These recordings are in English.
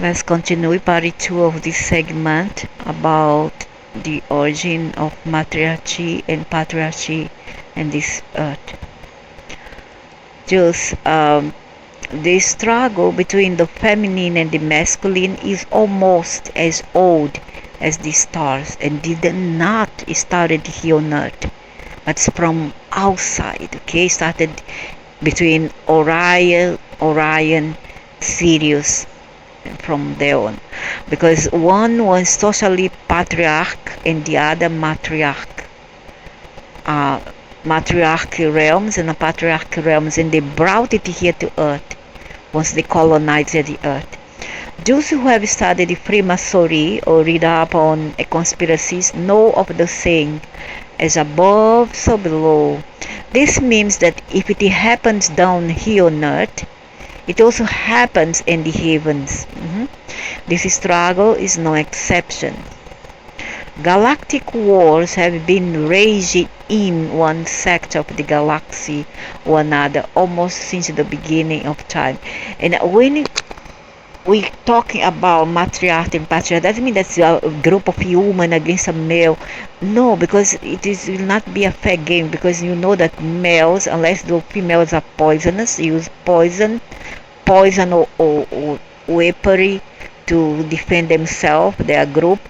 Let's continue with part 2 of this segment about the origin of matriarchy and patriarchy in this earth. Just the struggle between the feminine and the masculine is almost as old as the stars and did not started here on earth, but from outside. Okay, started between Orion, Sirius, from there on, because one was socially patriarch and the other matriarch, uh, matriarchal realms and a patriarchal realms, and they brought it here to earth once they colonized the earth. Those who have studied Freemasonry or read up on conspiracies know of the saying, as above, so below. This means that if it happens down here on earth, it also happens in the heavens. This struggle is no exception. Galactic wars have been raging in one sector of the galaxy or another almost since the beginning of time. And when we're talking about matriarch and patriarch, doesn't mean that's a group of human against a male. No, because will not be a fair game, because you know that males, unless the females are poisonous, use poison or weaponry to defend themselves, their group.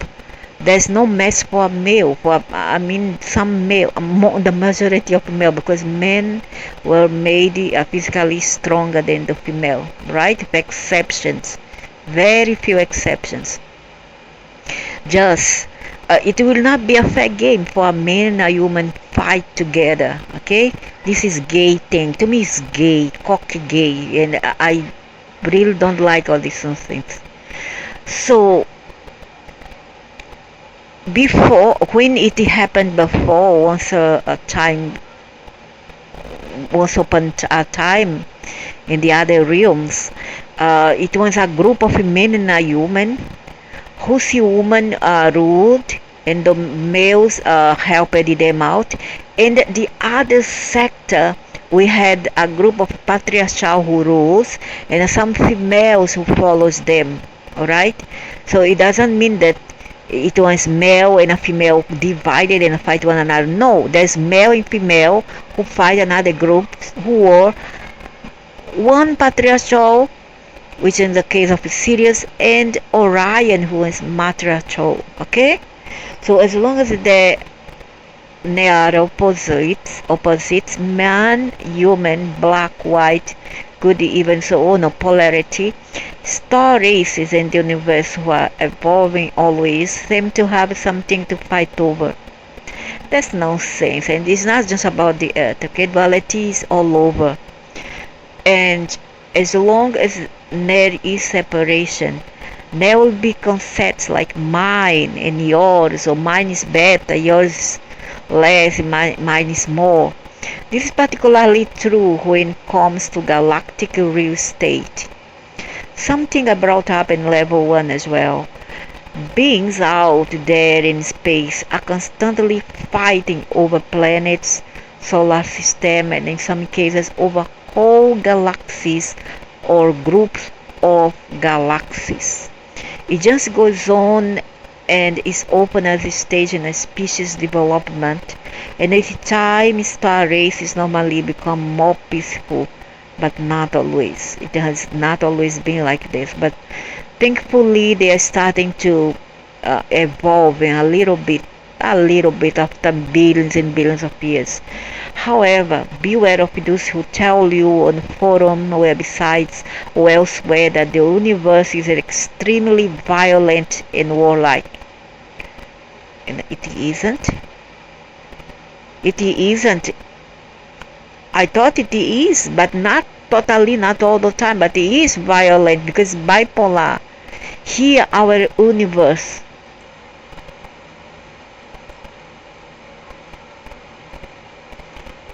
There's no match for a male. Some male, the majority of male, because men were made physically stronger than the female, right? With exceptions, very few exceptions. Just it will not be a fair game for a man and a woman fight together. Okay, this is gay thing. To me, it's gay, cocky gay, and I really don't like all these things. So before, when it happened before, once upon a time in the other realms, it was a group of men and a woman whose women ruled and the males helped them out, and the other sector we had a group of patriarchal who rules and some females who follows them. All right, so it doesn't mean that it was male and a female divided and fight one another. No, there's male and female who fight another group who were one patriarchal, which in the case of Sirius, and Orion, who is matriarchal. Okay, so as long as they are opposites, man, human, black, white, good, even, so on, no polarity. Star races in the universe who are evolving always seem to have something to fight over. That's nonsense, and it's not just about the earth. Okay, duality is all over, and as long as there is separation, there will be concepts like mine and yours, or mine is better, yours less, mine is more. This is particularly true when it comes to galactic real estate. Something I brought up in level 1 as well. Beings out there in space are constantly fighting over planets, solar system, and in some cases over whole galaxies or groups of galaxies. It just goes on and is open as a stage in a species development, and at time star races normally become more peaceful, but not always. It has not always been like this, but thankfully they are starting to evolve in a little bit after billions and billions of years. However, beware of those who tell you on forum, websites, or elsewhere that the universe is extremely violent and warlike. And it isn't. It isn't. I thought it is, but not totally, not all the time, but it is violent because bipolar. Here, our universe,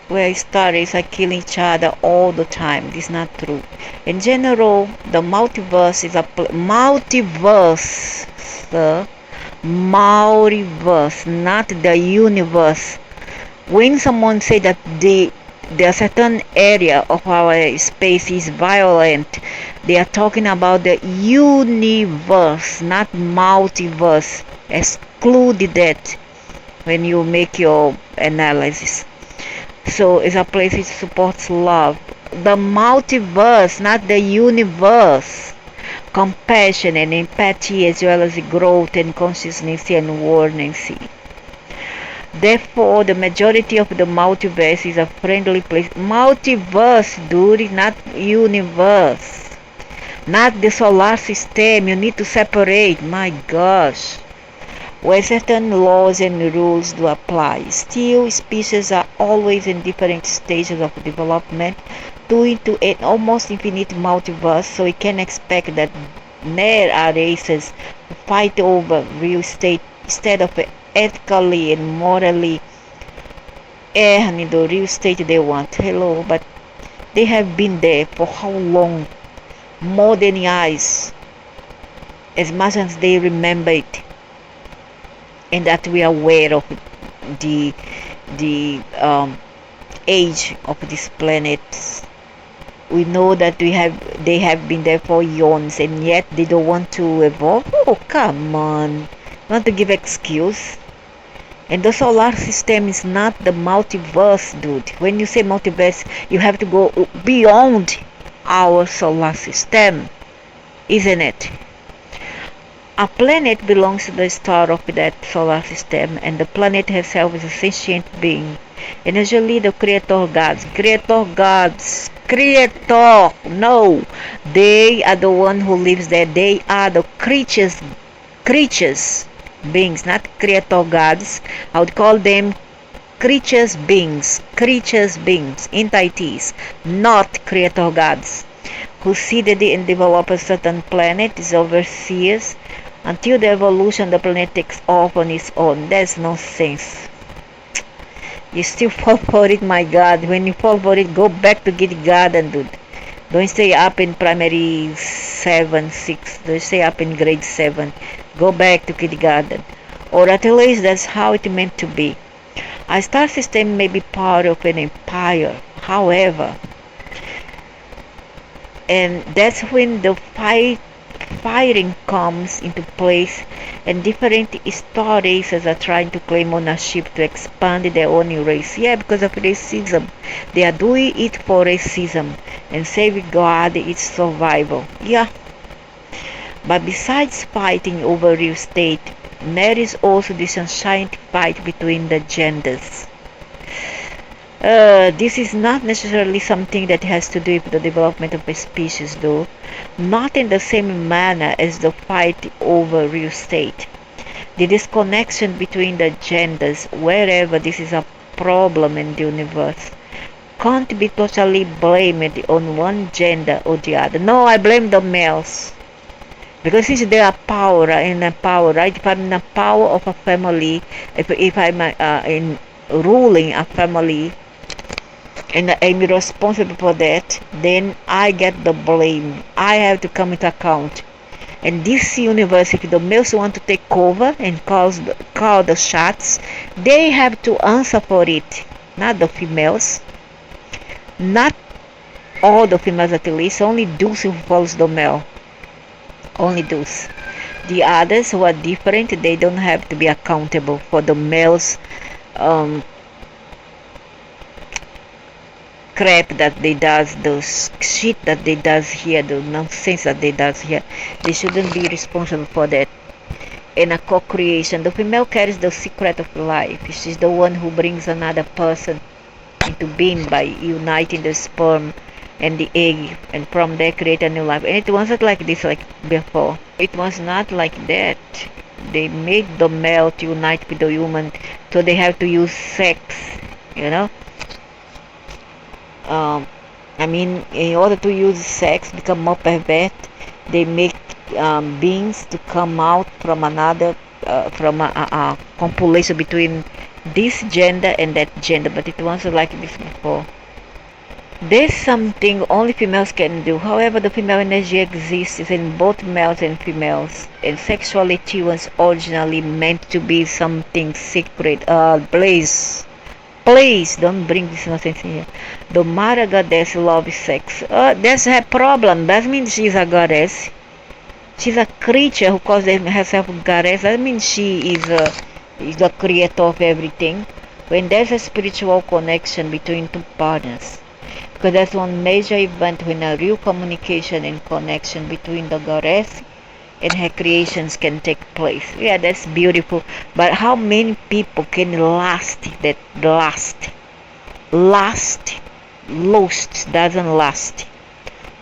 where stars are killing each other all the time. This is not true. In general, the multiverse is a multiverse, not the universe. When someone say that the there are certain area of our space is violent. They are talking about the universe, not multiverse. Exclude that when you make your analysis. So it's a place which supports love. The multiverse, not the universe. Compassion and empathy, as well as growth and consciousness and awareness. Therefore, the majority of the multiverse is a friendly place. Multiverse, dude, not universe. Not the solar system. You need to separate. My gosh. Where certain laws and rules do apply. Still, species are always in different stages of development, due to an almost infinite multiverse, so we can expect that there are races who fight over real estate instead of ethically and morally earning the real estate they want. Hello, but they have been there for how long? More than years, as much as they remember it, and that we are aware of the age of this planet. We know that they have been there for eons, and yet they don't want to evolve. Oh, come on. Want to give excuse? And the solar system is not the multiverse, dude. When you say multiverse, you have to go beyond our solar system, isn't it? A planet belongs to the star of that solar system, and the planet herself is a sentient being. And usually the creator gods, no, they are the one who lives there. They are the creatures, beings, not creator gods. I would call them creatures, beings, entities, not creator gods, who seeded and developed a certain planet as overseers until the evolution the planet takes off on its own. There's no sense. You still fall for it, my God. When you fall for it, go back to kindergarten, dude. Don't stay up in primary 7, 6. Don't stay up in grade 7. Go back to kindergarten. Or at least that's how it meant to be. A star system may be part of an empire. However, and that's when the fighting comes into place, and different star races are trying to claim ownership to expand their own race. Yeah, because of racism. They are doing it for racism and safeguard its survival. Yeah. But besides fighting over real estate, there is also this ancient fight between the genders. This is not necessarily something that has to do with the development of a species, though. Not in the same manner as the fight over real estate. The disconnection between the genders, wherever this is a problem in the universe, can't be totally blamed on one gender or the other. No, I blame the males. Because since they are power and power, right? If I'm in the power of a family, if I'm in ruling a family, and I'm responsible for that, then I get the blame. I have to come into account. And this universe, if the males want to take over and call the shots, they have to answer for it, not the females. Not all the females at least, only those who follows the male. Only those. The others who are different, they don't have to be accountable for the males crap that they does, the shit that they does here, the nonsense that they does here. They shouldn't be responsible for that. In a co-creation, the female carries the secret of life. She's the one who brings another person into being by uniting the sperm and the egg, and from there create a new life. And it wasn't like this like before. It was not like that. They made the male to unite with the human, so they have to use sex, you know. I mean, in order to use sex, become more pervert, they make beings to come out from another, from a compilation between this gender and that gender, but it wasn't like this before. There's something only females can do. However, the female energy exists in both males and females, and sexuality was originally meant to be something secret. Please. Please don't bring this nonsense here. The mother goddess loves sex. That's her problem. That means she's a goddess. She's a creature who calls herself goddess. That means she is the creator of everything. When there's a spiritual connection between two partners, because that's one major event when a real communication and connection between the goddess and her creations can take place. Yeah, that's beautiful. But how many people can last that last? Lust doesn't last.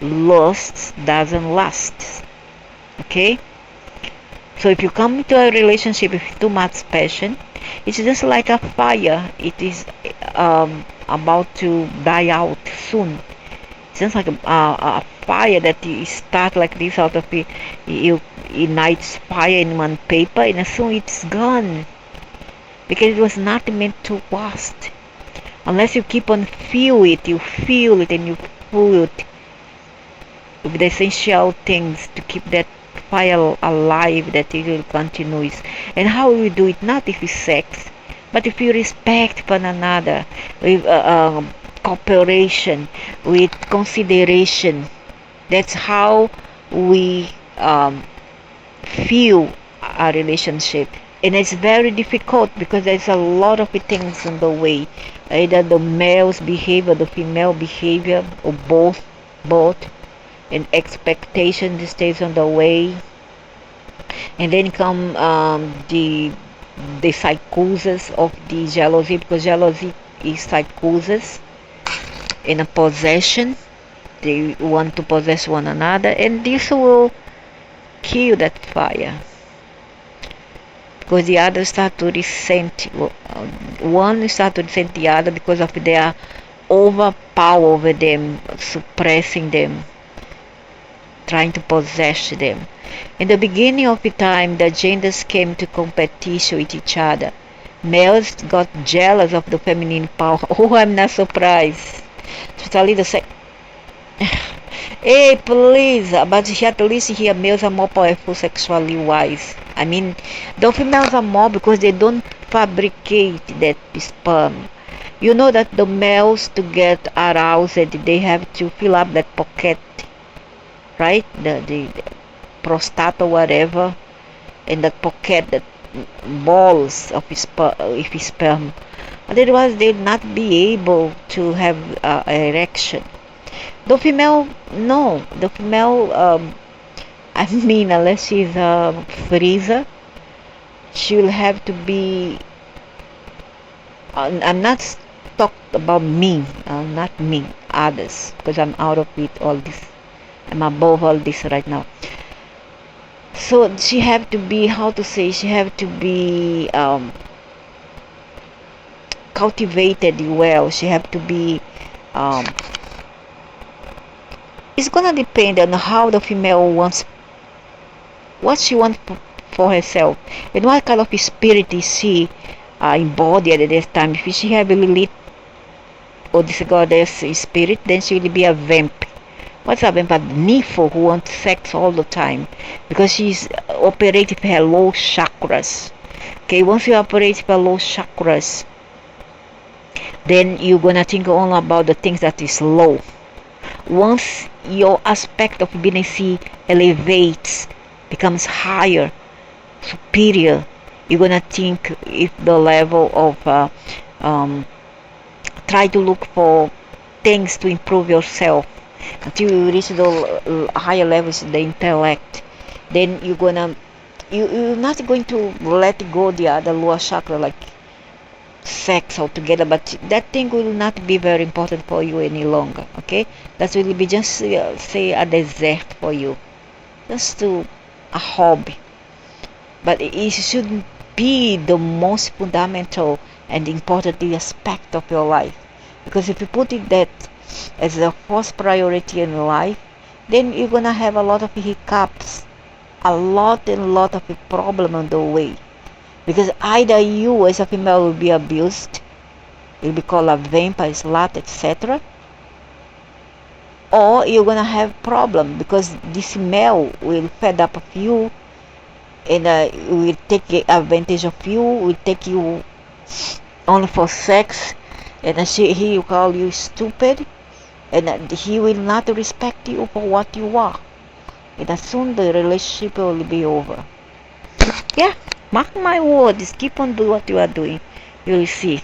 Lust doesn't last. Okay? So if you come into a relationship with too much passion, it's just like a fire. It is about to die out soon. It's just like a fire that you start like this out of it. You ignite fire in one paper and soon it's gone. Because it was not meant to last. Unless you keep on feel it and you feel it with the essential things to keep that fire alive, that it will continue. And how we do it? Not if it's sex, but if you respect one another, with cooperation, with consideration. That's how we feel a relationship. And it's very difficult because there's a lot of things in the way. Either the male's behavior, the female behavior, or both, and expectation stays on the way. And then come the psychosis of the jealousy, because jealousy is psychosis in a possession. They want to possess one another, and this will kill that fire, because the other start to resent, one start to resent the other because of their overpower over them, suppressing them, trying to possess them. In the beginning of the time, the genders came to competition with each other. Males got jealous of the feminine power. Oh, I'm not surprised. Especially the hey, please, but at least here males are more powerful sexually wise. I mean, the females are more because they don't fabricate that sperm. You know that the males, to get aroused, they have to fill up that pocket, right? The prostate or whatever, in that pocket, that balls of sperm. Otherwise, they'll not be able to have erection. The female, no. The female, I mean, unless she's a freezer, she'll have to be. I'm not talking about me, not me, others, because I'm out of it. All this, I'm above all this right now. So she have to be, how to say, she have to be cultivated well. She have to be. It's gonna depend on how the female wants, what she wants for herself, and what kind of spirit is she embodied at this time. If she have a Lilith or this goddess spirit, then she will be a vamp. What's a vamp? A nympho who wants sex all the time, because she's operating her low chakras. Okay, once you operate her low chakras, then you're gonna think only about the things that is low. Once your aspect of being elevates, becomes higher, superior, you're gonna think if the level of try to look for things to improve yourself until you reach the higher levels of the intellect. Then you're not going to let go the other lower chakra like sex altogether, but that thing will not be very important for you any longer. Okay, that will be just say a dessert for you, just to a hobby, but it shouldn't be the most fundamental and important aspect of your life, because if you put it that as the first priority in life, then you're gonna have a lot of hiccups, a lot of problem on the way. Because either you as a female will be abused, you'll be called a vampire, slut, etc., or you're gonna have problem because this male will fed up of you and will take advantage of you, will take you only for sex, and he will call you stupid, and he will not respect you for what you are. And soon the relationship will be over. Yeah, mark my words. Keep on doing what you are doing. You will see.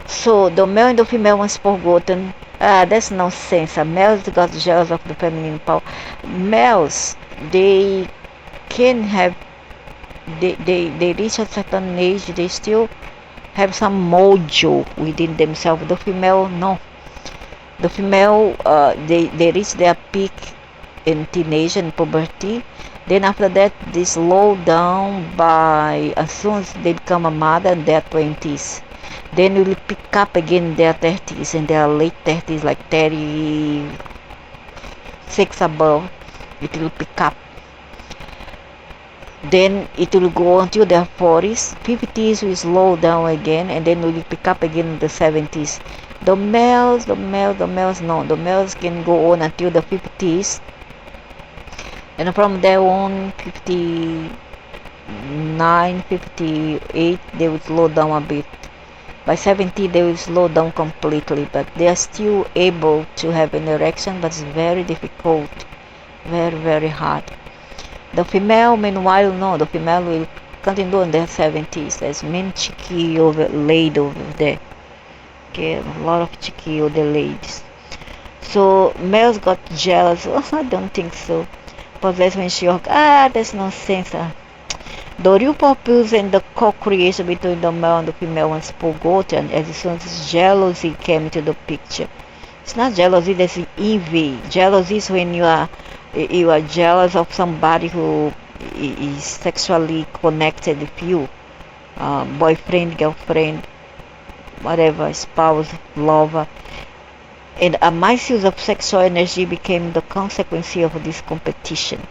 So the male and the female was forgotten. That's nonsense. Males got jealous of the feminine power. Males, they can have, they reach a certain age, they still have some mojo within themselves. The female, no. The female, they reach their peak in teenage and puberty. Then after that, they slow down by as soon as they become a mother in their 20s. Then will pick up again in their 30s, in their late 30s, like 36 above. It will pick up. Then it will go until their 40s. 50s will slow down again, and then will pick up again in the 70s. The males, no. The males can go on until the 50s. And from there on, 59, 58, they will slow down a bit. By 70, they will slow down completely, but they are still able to have an erection, but it's very difficult, very, very hard. The female, meanwhile, no, the female will continue in their 70s. There's many chiquillo laid over there. Okay, a lot of chiquillo ladies. So males got jealous. Oh, I don't think so. But that's when she there's no sense. The real purpose and the co-creation between the male and the female was forgotten as soon as jealousy came into the picture. It's not jealousy, that's envy. Jealousy is when you are jealous of somebody who is sexually connected with you. Boyfriend, girlfriend, whatever, spouse, lover. And a misuse of sexual energy became the consequence of this competition.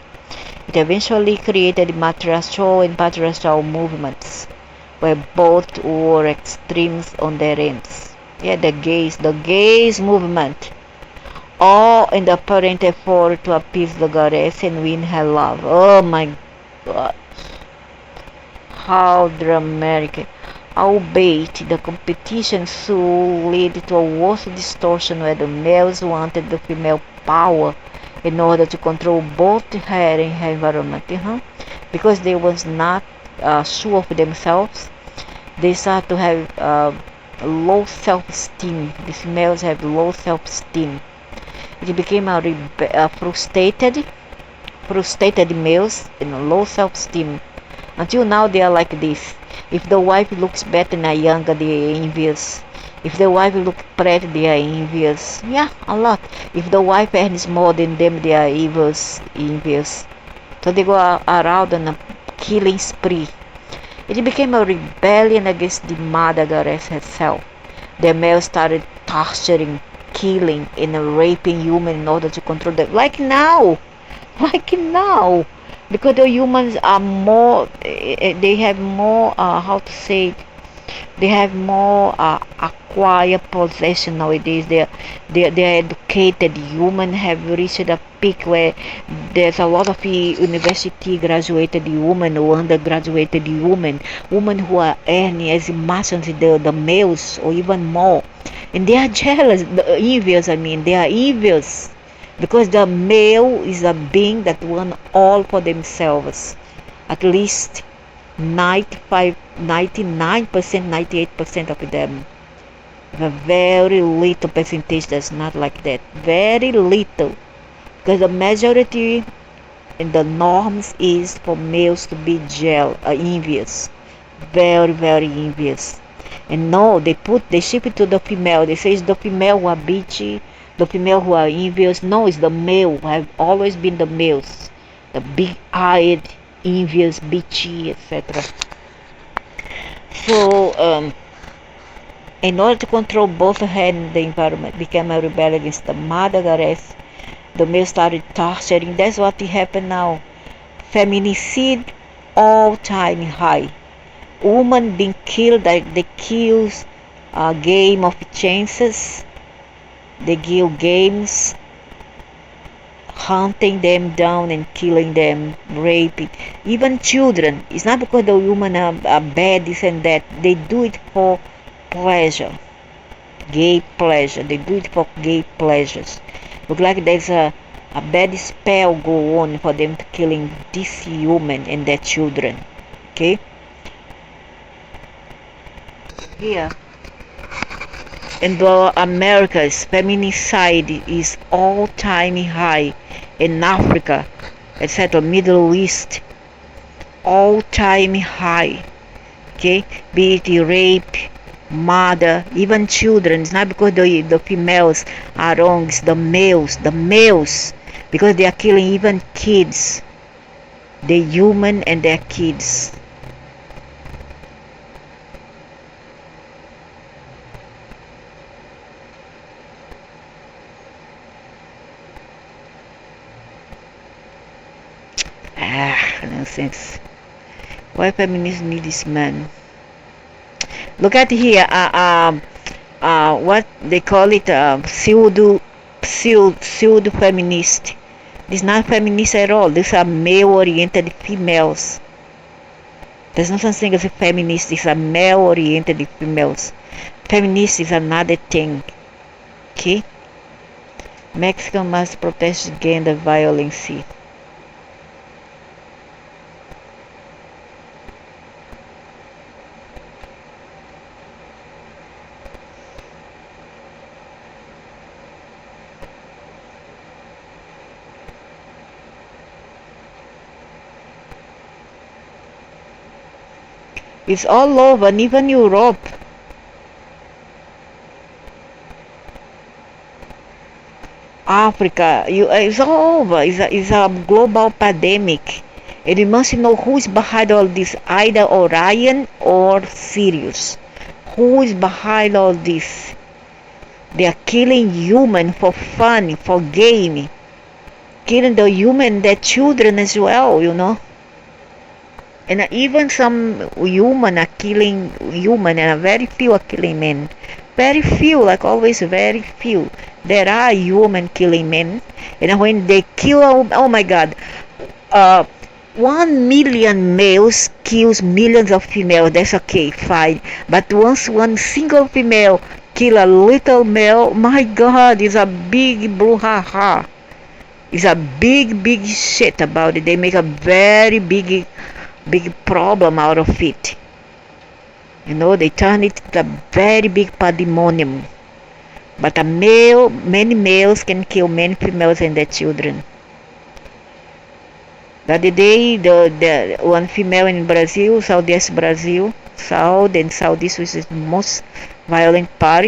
It eventually created matriarchal and patriarchal movements, where both were extremes on their ends. Yeah, the gays movement, all in the apparent effort to appease the goddess and win her love. Oh my God, how dramatic. Albeit the competition soon led to a worse distortion where the males wanted the female power in order to control both her and her environment. Because they was not sure of themselves, they start to have low self-esteem. The females have low self-esteem. It became a frustrated males and low self-esteem. Until now they are like this. If the wife looks better than a younger, they are envious. If the wife looks pretty, they are envious. Yeah, a lot. If the wife earns more than them, they are envious. So they go around on a killing spree. It became a rebellion against the mother goddess herself. The males started torturing, killing, and raping humans in order to control them. Like now. Because the humans are more, they have more, they have more acquired possession nowadays. They are educated. Humans have reached a peak where there's a lot of university graduated women or undergraduated women who are earning as much as the males or even more. And they are jealous, envious, they are envious. Because the male is a being that want all for themselves. At least 99%, 98% of them. A very little percentage that's not like that. Very little. Because the majority in the norms is for males to be envious. Very, very envious. And no, they ship it to the female. They say it's the female who are bitchy, the female who are envious. No, it's the male who have always been the males. The big-eyed, envious, bitchy, etc. So, in order to control both her and the environment, became a rebellion against the mother goddess. The male started torturing. That's what happened now. Feminicide all-time high. Women being killed like the kills game of chances. They give games, hunting them down and killing them, raping, even children. It's not because the women are bad, this and that. They do it for pleasure. gay pleasure. They do it for gay pleasures. Look like there's a bad spell go on for them to killing this human and their children. Okay? Here in the Americas, feminicide is all-time high. In Africa, etc., Middle East, all-time high. Okay, be it rape, murder, even children. It's not because the females are wrong, it's the males, because they are killing even kids, the human and their kids. Nonsense. Why feminists need this man? Look at here. What they call it? Pseudo feminist. This is not feminist at all. These are male-oriented females. There's no such thing as a feminist. These are male-oriented females. Feminist is another thing. Okay. Mexico must protest against the violence. It's all over, and even Europe. Africa, it's all over. It's a global pandemic. And you must know who is behind all this, either Orion or Sirius. Who is behind all this? They are killing human for fun, for game. Killing the human, their children as well, you know. And even some human are killing human, and very few are killing men. Very few, like always, very few. There are human killing men, and when they kill, oh my God, 1 million males kills millions of females. That's okay, fine. But once one single female kill a little male, my God, it's a big brouhaha. It's a big shit about it. They make a very big problem out of it. You know, they turn it to a very big pandemonium. But many males can kill many females and their children. The other day, the one female in Brazil, Southeast Brazil, South and Southeast, which is the most violent part,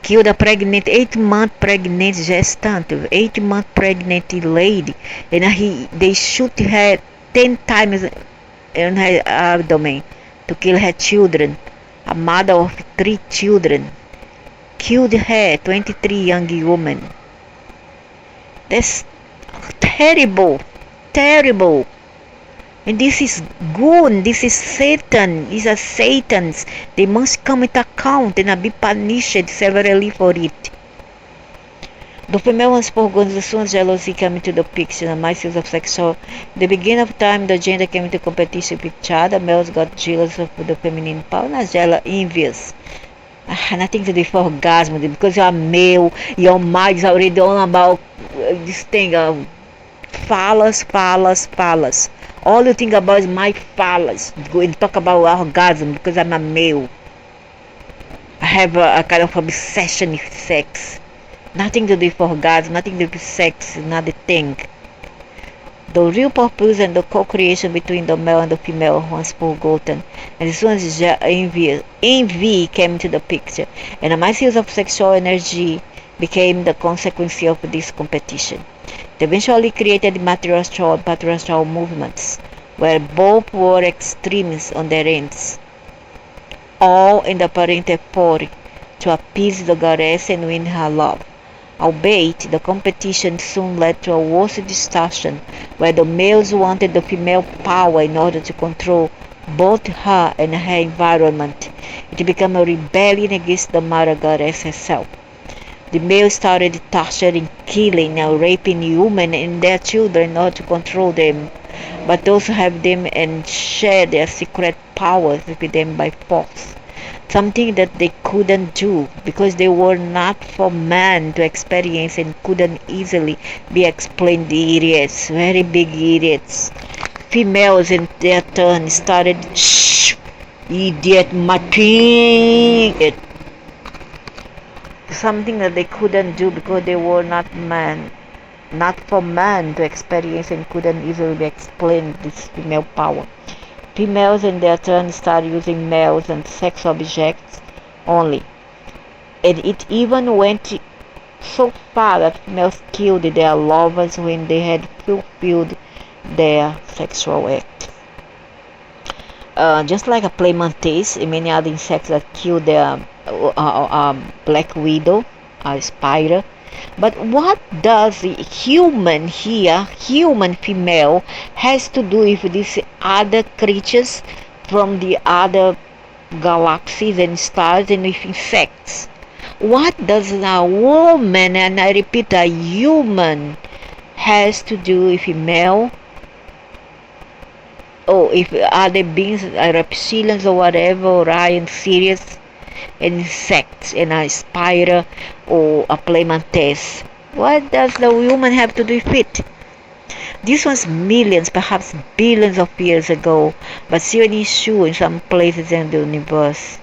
killed a pregnant, 8-month pregnant gestant, 8-month pregnant lady, and they shoot her 10 times in her abdomen to kill her children. A mother of 3 children killed her, 23 young women. That's terrible. And this is good. This is Satan. These are Satans. They must come into account and be punished severely for it. The female organization's jealousy came into the picture, and myself of sexual. The beginning of time, the gender came into competition with each other. Males got jealous of the feminine power, not jealous, envious. Nothing to do with orgasm, because you're male, your mind is already on about this thing of phallus. All you think about is my phallus. Go and talk about orgasm because I'm a male. I have a kind of obsession with sex. Nothing to do with orgasm, nothing to do with sex, another thing. The real purpose and the co-creation between the male and the female once forgotten. And as soon as envy came into the picture, and a misuse of sexual energy became the consequence of this competition. They eventually created the Matriarch and Patriarch movements, where both were extremes on their ends, all in the apparent effort to appease the goddess and win her love. Albeit, the competition soon led to a worse distortion, where the males wanted the female power in order to control both her and her environment. It became a rebellion against the mother goddess herself. The males started torturing, killing, and raping women and their children in order to control them, but also have them and share their secret powers with them by force. something that they couldn't do because they were not for man to experience and couldn't easily be explained. Idiots, very big idiots. Females in their turn started, shh, idiot, it something that they couldn't do because they were not for man to experience and couldn't easily be explained. This female power. Females in their turn started using males and sex objects only. And it even went so far that females killed their lovers when they had fulfilled their sexual act. Just like a play mantis and many other insects that kill their black widow, spider. But what does the human here, human female, has to do with these other creatures from the other galaxies and stars and with insects? What does a woman, and I repeat, a human, has to do with female? Or if other beings, reptilians or whatever, Orion, Sirius, insects and a spider or a play mantis. What does the human have to do with it? This was millions, perhaps billions of years ago, but still an issue in some places in the universe.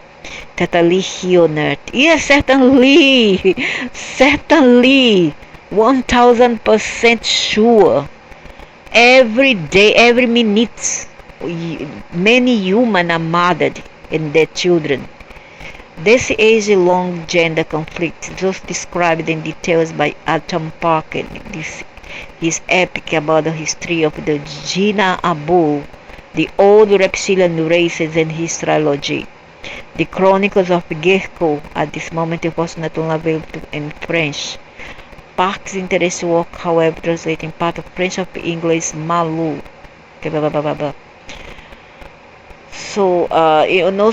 Totally here on Earth. Yes, certainly, certainly, 1000% sure. Every day, every minute, many humans are murdered and their children. This age-long gender conflict is just described in details by Adam Parker. This is epic about the history of the Jina Abu, the old reptilian races and his trilogy. The Chronicles of Gecko, at this moment was not only available in French. Parker's interesting work, however, translating part of French of English, Malu. So,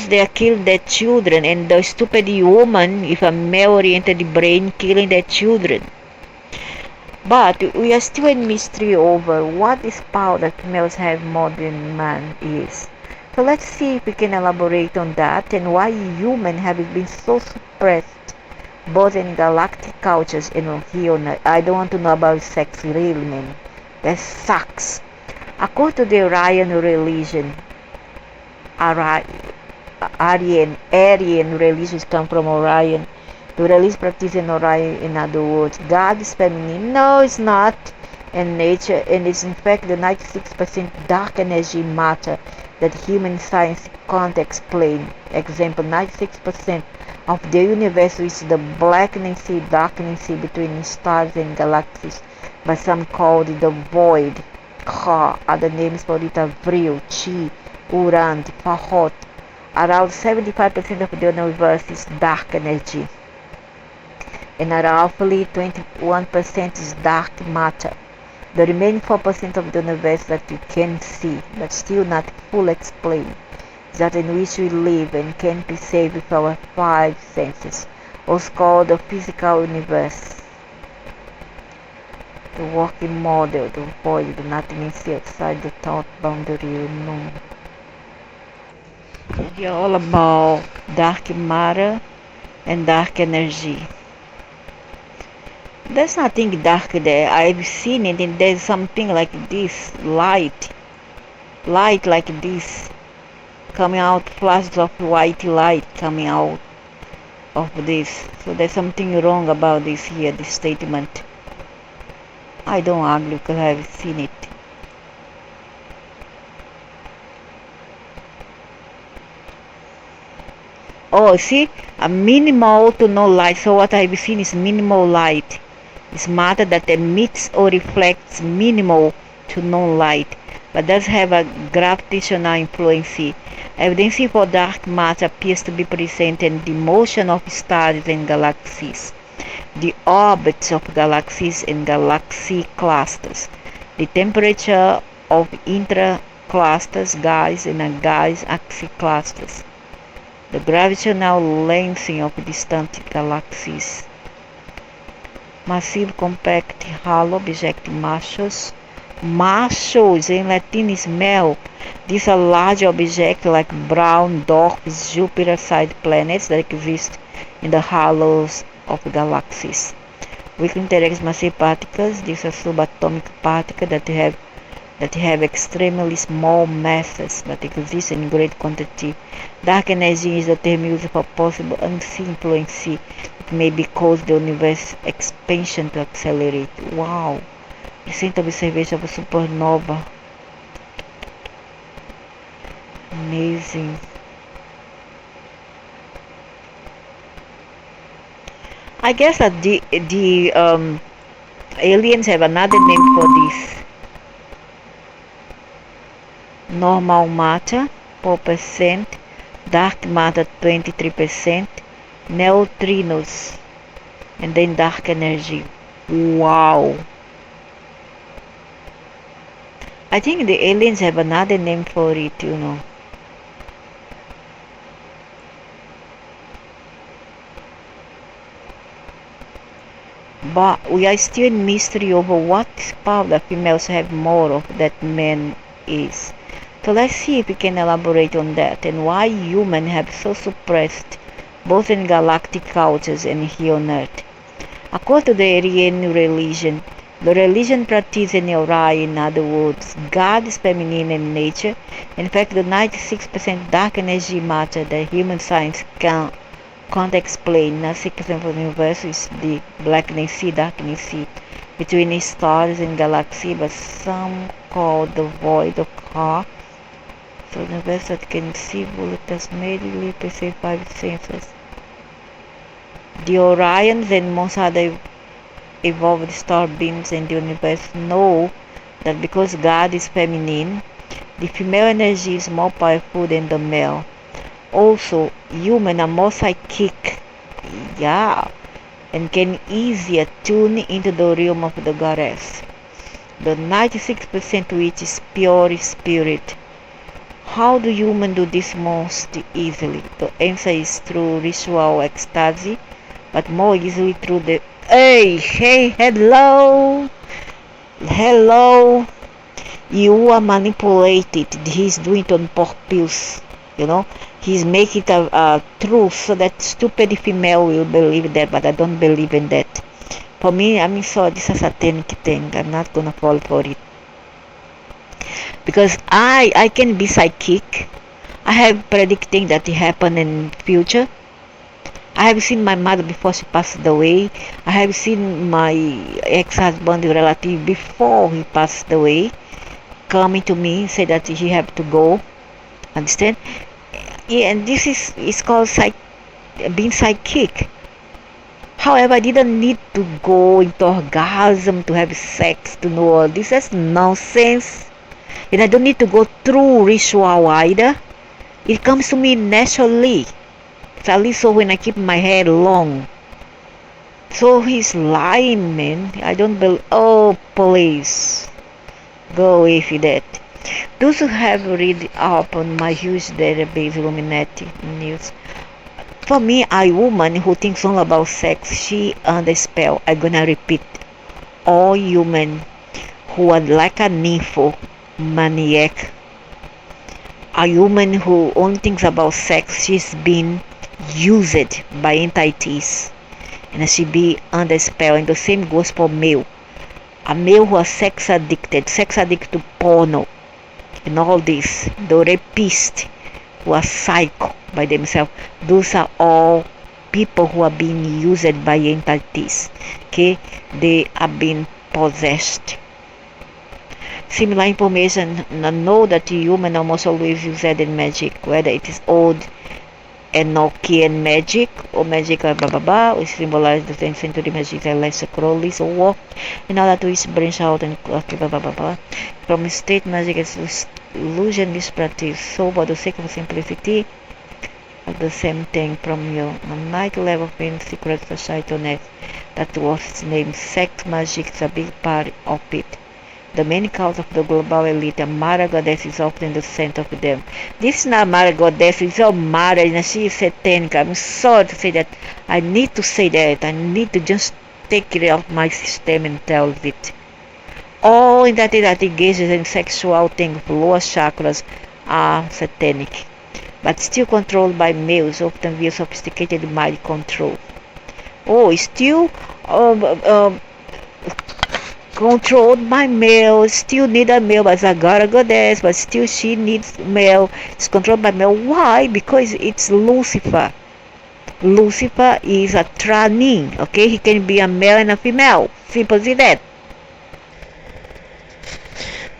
they killed their children, and the stupid woman with a male-oriented brain killing their children. But we are still in mystery over what is power that females have more than man is. So let's see if we can elaborate on that and why humans have been so suppressed both in galactic cultures and here on Earth. I don't want to know about sex really, man. That sucks. According to the Aryan religion, Aryan religions come from Orion. The religion practiced in Orion, in other words, God is feminine. No, it's not. In nature, and it's in fact the 96% dark energy matter that human science can't explain. Example, 96% of the universe is the blackness, darkness between stars and galaxies, but some called the void. Ka, other names for it are Vril, Chi, Uran, Fahot. Around 75% of the universe is dark energy, and roughly 21% is dark matter. The remaining 4% of the universe that you can see, but still not fully explained, is that in which we live and can perceive with our 5 senses, also called the physical universe. The working model, the void, the nothingness outside the thought boundary unknown. We are all about dark matter and dark energy. There's nothing dark there. I've seen it, and there's something like this, light like this, coming out, flashes of white light coming out of this. So there's something wrong about this here, this statement. I don't argue because I've seen it. Oh, see, a minimal to no light. So what I've seen is minimal light. It's matter that emits or reflects minimal to no light, but does have a gravitational influence. Evidence for dark matter appears to be present in the motion of stars and galaxies, the orbits of galaxies and galaxy clusters, the temperature of intra-clusters gas and gas axis clusters, the gravitational lengthening of distant galaxies, massive compact hollow object masses Machos in Latin is male. These are large objects like brown dwarf Jupiter-sized planets that exist in the halos of galaxies. Weakly interacts massive particles. These are subatomic particles that have extremely small masses but exist in great quantity. Dark energy is the term used for possible unseen influence that may be cause the universe expansion to accelerate. Wow! Recent observation of a supernova. Amazing. I guess that the aliens have another name for this. Normal matter 4%, dark matter 23%, neutrinos, and then dark energy. Wow! I think the aliens have another name for it, you know. But we are still in mystery over what power the females have more of that men is. So let's see if we can elaborate on that and why humans have so suppressed both in galactic cultures and here on Earth. According to the Aryan religion, the religion practices in Orion, in other words, God is feminine in nature. In fact, the 96% dark energy matter that human science can't explain. 96% of the universe is the blackness sea, darkness sea, between stars and galaxies, but some call the void of Ka. So the universe that can see bullets mainly perceive 5 senses. The Orions and most other evolved star beings in the universe know that because God is feminine, the female energy is more powerful than the male. Also, humans are more psychic, and can easier tune into the realm of the goddess. The 96% which is pure spirit. How do humans do this most easily? The answer is through ritual ecstasy, but more easily through the hey, hello, you are manipulated. He's doing it on purpose, you know. He's making it a truth so that stupid female will believe that, but I don't believe in that. For me, so this is a satanic thing. I'm not gonna fall for it. Because I can be psychic. I have predicting that it happen in future. I have seen my mother before she passed away. I have seen my ex-husband relative before he passed away coming to me say that he have to go. Understand? Yeah, and this is called being psychic. However, I didn't need to go into orgasm to have sex to know all this. That's nonsense. And I don't need to go through ritual either. It comes to me naturally. So at least so when I keep my hair long. So he's lying, man. I don't believe. Oh, please. Go away with that. Those who have read up on my huge database Illuminati news. For me, a woman who thinks only about sex, she under spell. I'm gonna repeat. All human who are like a nympho maniac. A woman who only thinks about sex, she's been used by entities. And she be under spell. And the same goes for male. A male who is sex addicted to porno. And all this, the rapists who are psycho by themselves, those are all people who are being used by entities. Okay, they are being possessed. Similar information, know that human almost always use that in magic, whether it is old Enochian magic or magic which symbolize the 10th century magic that less Crowley or war in order to which branch out and from state magic as illusion is practiced. So for the sake of simplicity, the same thing from your night level in secret society on earth that was its name. Sex magic is a big part of it. The main cause of the global elite, a Mara goddess is often the center of them. This is not Mara goddess, it's all Mara and she is satanic. I'm sorry to say that. I need to say that. I need to just take it off my system and tell it. All that engages in sexual things of lower chakras are satanic, but still controlled by males, often via sophisticated mind control. Oh, still um, um, controlled by male, still need a male, but I got a goddess, but still she needs male. It's controlled by male. Why? Because it's Lucifer. Lucifer is a tranny, okay? He can be a male and a female. Simple as that.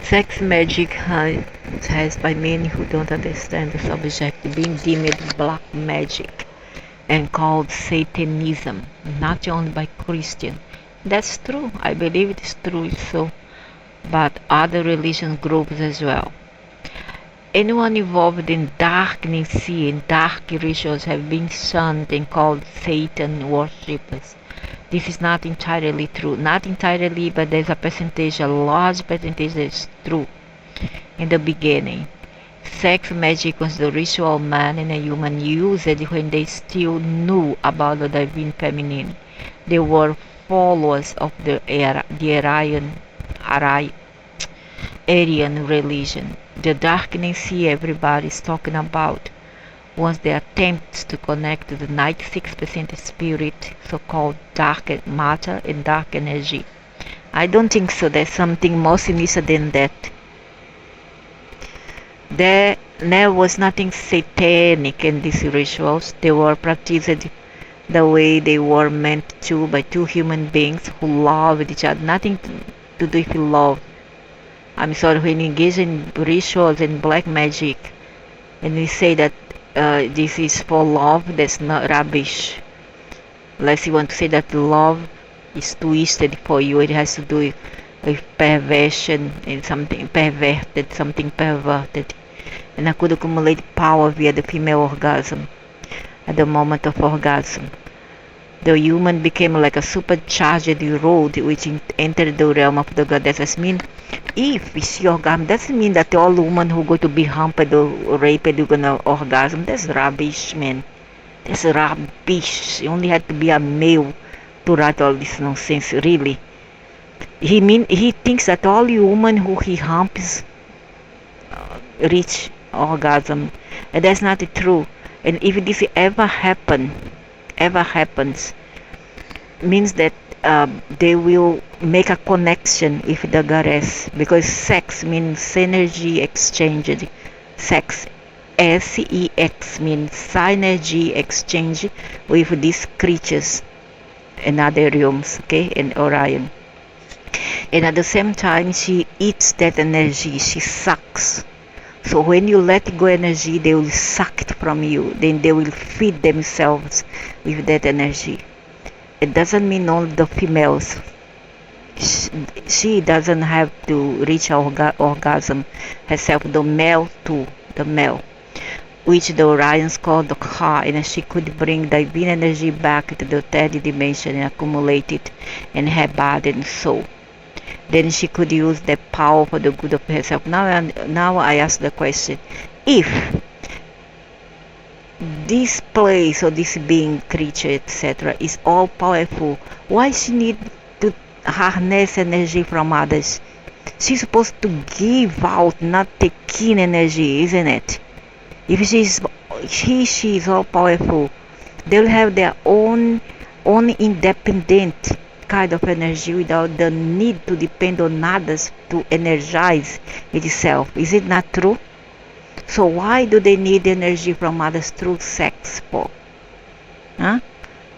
Sex magic has by many who don't understand the subject been deemed black magic and called Satanism, not only by Christians. That's true. I believe it is true so, but other religion groups as well. Anyone involved in darkness and dark rituals have been shunned and called Satan worshippers. This is not entirely true. Not entirely, but there's a percentage, a large percentage that's true. In the beginning, sex magic was the ritual man and a human used when they still knew about the divine feminine. They were followers of the Aryan religion. The darkness sea everybody is talking about was the attempt to connect to the 96% spirit, so-called dark matter and dark energy. I don't think so. There's something more sinister than that. There was nothing satanic in these rituals. They were practiced the way they were meant to by two human beings who loved each other. Nothing to do with love. I'm sorry, when you engage in rituals and black magic and we say that this is for love, that's not rubbish. Unless you want to say that love is twisted for you, it has to do with perversion and something perverted, and I could accumulate power via the female orgasm at the moment of orgasm. The human became like a supercharged road which entered the realm of the goddesses. Mean if we see orgasm doesn't mean that all women who go to be humped or raped are gonna orgasm. That's rubbish, man. That's rubbish. You only had to be a male to write all this nonsense, really. He thinks that all women who he humps reach orgasm, and that's not true. And if this ever happens, means that they will make a connection with the goddess, because sex means synergy exchange. Sex, sex means synergy exchange with these creatures in other realms, okay, in Orion. And at the same time, she eats that energy, she sucks. So when you let go energy, they will suck it from you. Then they will feed themselves with that energy. It doesn't mean all the females. She doesn't have to reach orgasm herself. The male too, the male, which the Orions call the Ka, and she could bring divine energy back to the third dimension and accumulate it in her body and soul. Then she could use that power for the good of herself. Now I ask the question: if this place or this being, creature, etc., is all powerful, why she need to harness energy from others? She's supposed to give out, not take in energy, isn't it? If she is all powerful, they'll have their own independent kind of energy without the need to depend on others to energize itself. Is it not true? So why do they need energy from others through sex for? Huh?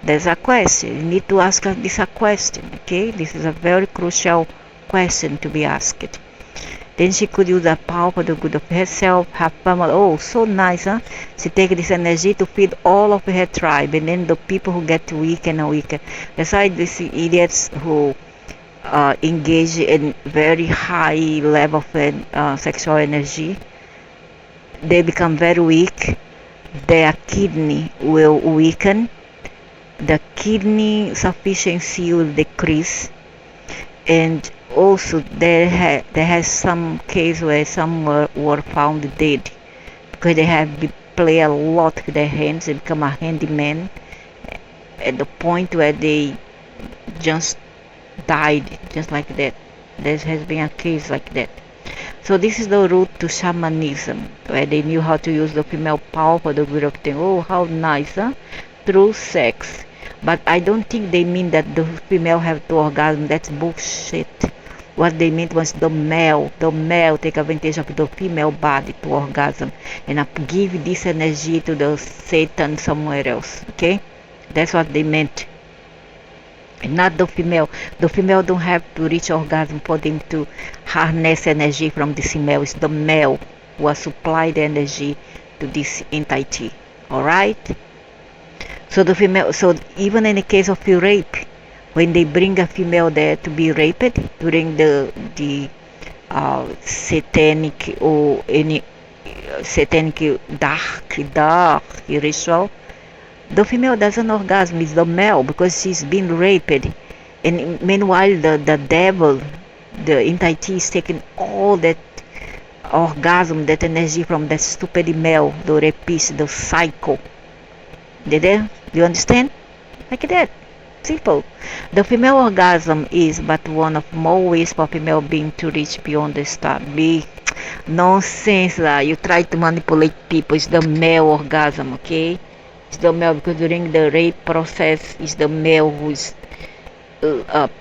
There's a question. You need to ask this a question, okay? This is a very crucial question to be asked. Then she could use the power for the good of herself, her family. Oh, so nice, huh? She take this energy to feed all of her tribe, and then the people who get weaker and weaker. That's why these idiots who engage in very high level of sexual energy, they become very weak. Their kidney will weaken. The kidney sufficiency will decrease, and also there has some case where some were found dead because they have play a lot with their hands and become a handyman at the point where they just died, just like that. There has been a case like that. So this is the root to shamanism, where they knew how to use the female power for the good of things. Oh, how nice, huh? Through sex. But I don't think they mean that the female have to orgasm. That's bullshit. What they meant was the male take advantage of the female body to orgasm and give this energy to the Satan somewhere else. Okay, that's what they meant. And not the female. The female don't have to reach orgasm for them to harness energy from the female. It's the male who has supplied the energy to this entity. All right. So the female. So even in the case of rape, when they bring a female there to be raped during the satanic or any satanic dark ritual, the female doesn't orgasm, it's the male, because she's been raped. And meanwhile the devil, the entity, is taking all that orgasm, that energy from that stupid male, the rapist, the psycho. Do you understand? Like that. Simple. The female orgasm is but one of more ways for female being to reach beyond the star. Big nonsense. You try to manipulate people. It's the male orgasm, okay? It's the male, because during the rape process, it's the male who is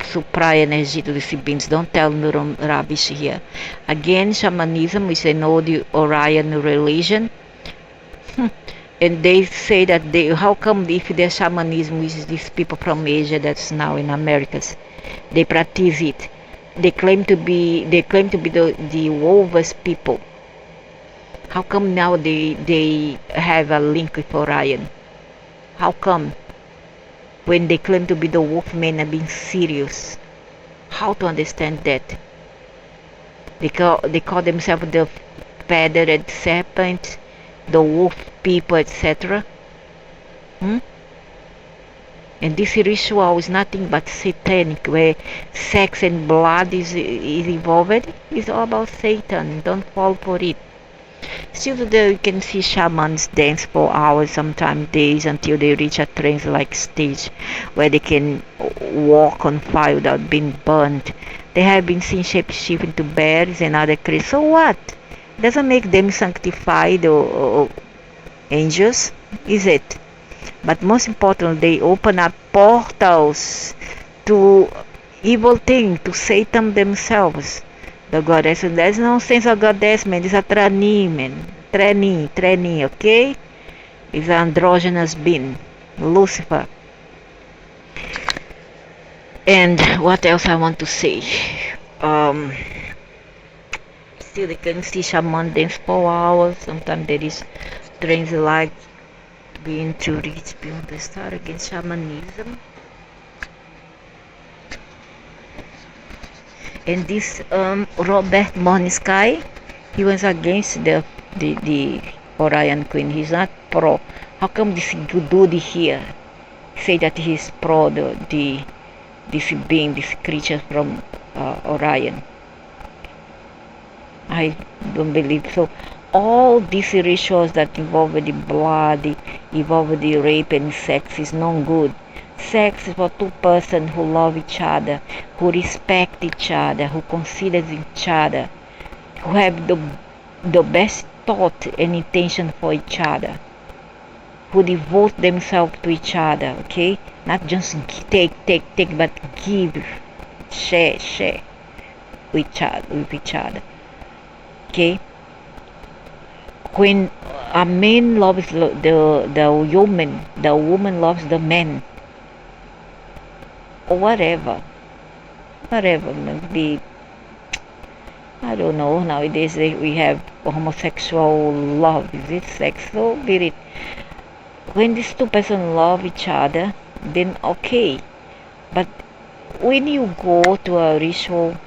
supply energy to the siblings. Don't tell me rubbish here. Again, shamanism is an old Orion religion. And they say that how come if their shamanism is these people from Asia that's now in Americas, they practice it. They claim to be the Wolves people. How come now they have a link with Orion? How come? When they claim to be the wolfmen are being serious. How to understand that? They call themselves the feathered serpent, the wolf people, etc. And this ritual is nothing but satanic, where sex and blood is involved. It's all about Satan. Don't fall for it. Still today you can see shamans dance for hours, sometimes days, until they reach a trance-like stage where they can walk on fire without being burned. They have been seen shape-shift into bears and other creatures. So what? Doesn't make them sanctified or angels, is it? But most importantly, they open up portals to evil things, to Satan themselves. The goddess, and there's no sense of goddess, man. It's a tranny, man. Tranny, okay? It's an androgynous being, Lucifer. And what else I want to say? Still, they can see shaman dance for hours. Sometimes there is trans like being to reach beyond the star against shamanism. And this Robert Monisky, he was against the Orion Queen. He's not pro. How come this dude here say that he's pro this being, this creature from Orion? I don't believe so. All these rituals that involve the blood, involve the rape and sex is not good. Sex is for two persons who love each other, who respect each other, who consider each other, who have the best thought and intention for each other, who devote themselves to each other, okay? Not just take, but give, share with each other, okay? When a man loves the woman loves the man, or whatever, maybe, I don't know, nowadays we have homosexual love, is it sex? So be it. When these two persons love each other, then okay. But when you go to a ritual,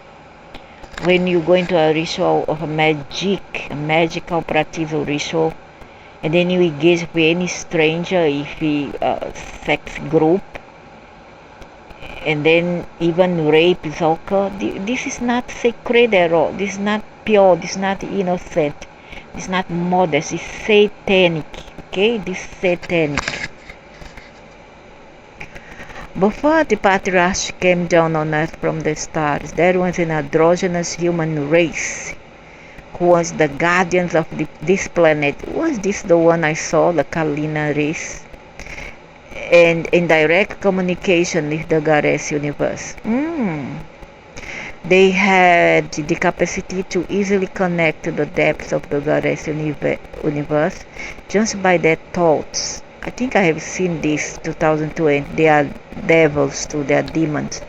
when you go into a ritual of a magical practice or ritual, and then you engage with any stranger, if he sex group, and then even rape is occurred, this is not sacred at all. This is not pure. This is not innocent. This is not modest. It's satanic. Okay, this is satanic. Before the Patriarch came down on earth from the stars, there was an androgynous human race who was the guardians of this planet. Was this the one I saw, the Kalina race? And in direct communication with the goddess universe. They had the capacity to easily connect to the depths of the goddess universe just by their thoughts. I think I have seen this 2020. They are devils too, they are demons.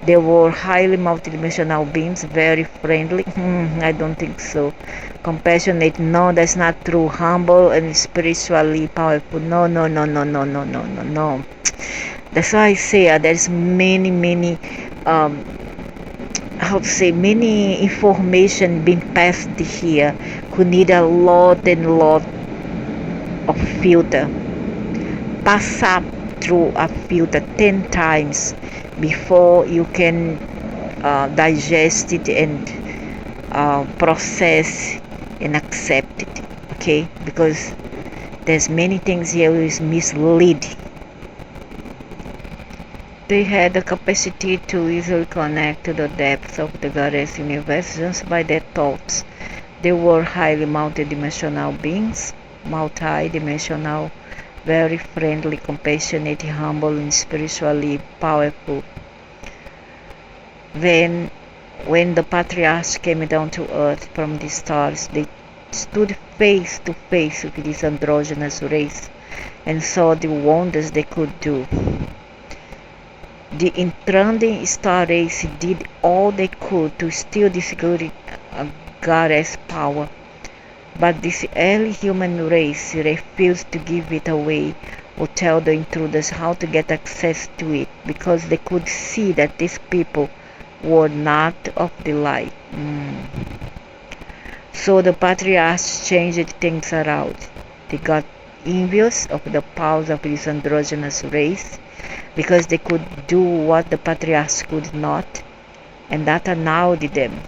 They were highly multidimensional beings, very friendly. I don't think so. Compassionate, no, that's not true. Humble and spiritually powerful. No, no, no, no, no, no, no, no, no. That's why I say there's many how to say, many information being passed here who need a lot and lot of filter. Pass up through a filter 10 times before you can digest it and process and accept it, okay? Because there's many things here which is mislead. They had the capacity to easily connect to the depths of the goddess universe just by their thoughts. They were highly multidimensional beings, multidimensional, very friendly, compassionate, humble, and spiritually powerful. Then, when the Patriarch came down to earth from the stars, they stood face to face with this androgynous race and saw the wonders they could do. The enthroned star race did all they could to steal this goddess power, but this early human race refused to give it away or tell the intruders how to get access to it, because they could see that these people were not of the light. So the Patriarch changed things around. They got envious of the powers of this androgynous race, because they could do what the Patriarchs could not, and that annoyed them.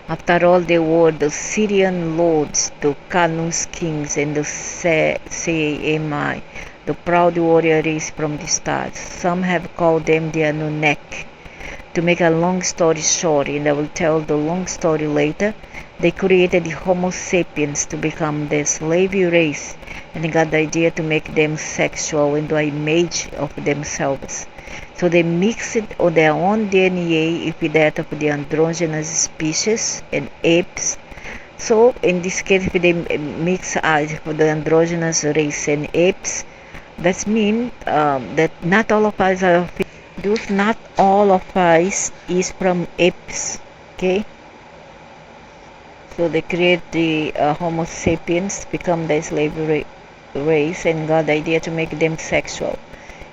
After all, they were the Syrian lords, the Canus kings, and the Seemi, the proud warrior race from the stars. Some have called them the Anunnaki. To make a long story short, and I will tell the long story later, they created the Homo sapiens to become the slave race, and got the idea to make them sexual into an image of themselves. So they mixed their own DNA with that of the androgynous species and apes. So in this case, if they mix the androgynous race and apes, that means that not all of us are. Thus, not all of us is from apes. Okay. So they create the Homo sapiens, become the slave race, and got the idea to make them sexual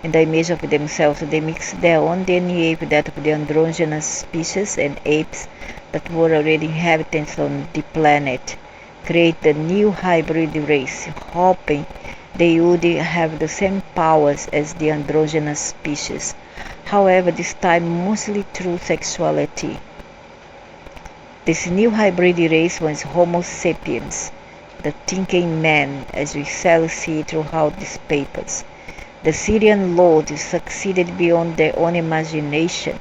in the image of themselves. So they mix their own DNA with that of the androgynous species and apes that were already inhabitants on the planet, create a new hybrid race, hoping they would have the same powers as the androgynous species. However, this time mostly through sexuality. This new hybrid race was Homo sapiens, the thinking man, as we shall see throughout these papers. The Syrian lords succeeded beyond their own imagination.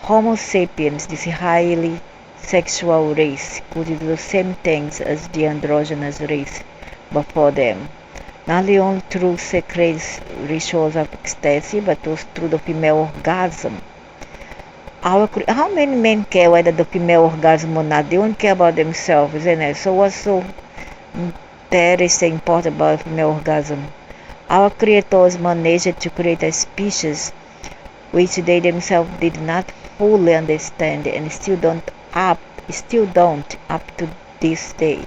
Homo sapiens, this highly sexual race, could do the same things as the androgynous race before them, not only through sacred rituals of ecstasy, but also through the female orgasm. How many men care whether the female orgasm or not? They don't care about themselves, isn't it? So what's so interesting important about female orgasm? Our creators managed to create a species which they themselves did not fully understand and still don't up to this day.